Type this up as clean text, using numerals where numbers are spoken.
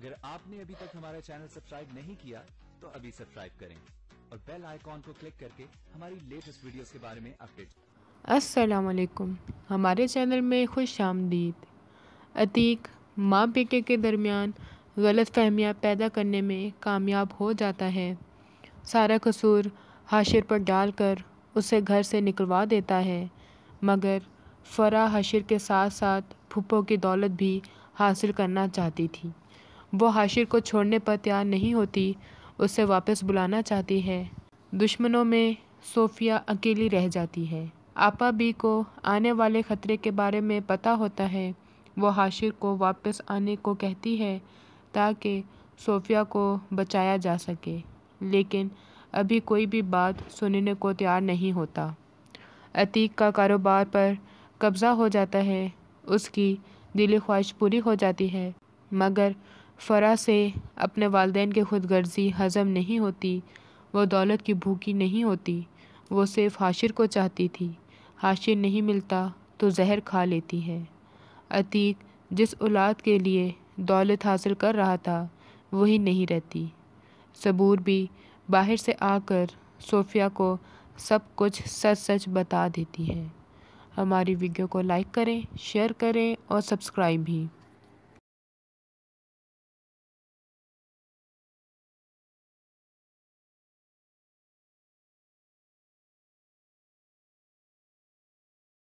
अगर आपने अभी तक हमारा चैनल सब्सक्राइब नहीं किया तो अभी सब्सक्राइब करें और बेल आइकॉन को क्लिक करके हमारी लेटेस्ट वीडियोस के बारे में अपडेट। अस्सलाम वालेकुम, हमारे चैनल में खुश आमदीद। अतीक माँ बेटे के दरमियान गलत फहमियाँ पैदा करने में कामयाब हो जाता है। सारा कसूर हाशिर पर डालकर उसे घर से निकलवा देता है, मगर फ़रा हाशिर के साथ साथ फूफो की दौलत भी हासिल करना चाहती थी। वो हाशिर को छोड़ने पर तैयार नहीं होती, उसे वापस बुलाना चाहती है। दुश्मनों में सोफिया अकेली रह जाती है। आपा बी को आने वाले ख़तरे के बारे में पता होता है। वो हाशिर को वापस आने को कहती है ताकि सोफिया को बचाया जा सके, लेकिन अभी कोई भी बात सुनने को तैयार नहीं होता। अतीक का कारोबार पर कब्ज़ा हो जाता है, उसकी दिली ख्वाहिश पूरी हो जाती है, मगर फ़रा से अपने वालिदैन की खुदगर्जी हज़म नहीं होती। वो दौलत की भूखी नहीं होती, वो सिर्फ हाशिर को चाहती थी। हाशिर नहीं मिलता तो जहर खा लेती है। अतीक जिस औलाद के लिए दौलत हासिल कर रहा था वही नहीं रहती। सबूर भी बाहर से आकर सोफिया को सब कुछ सच सच बता देती है। हमारी वीडियो को लाइक करें, शेयर करें और सब्सक्राइब भी।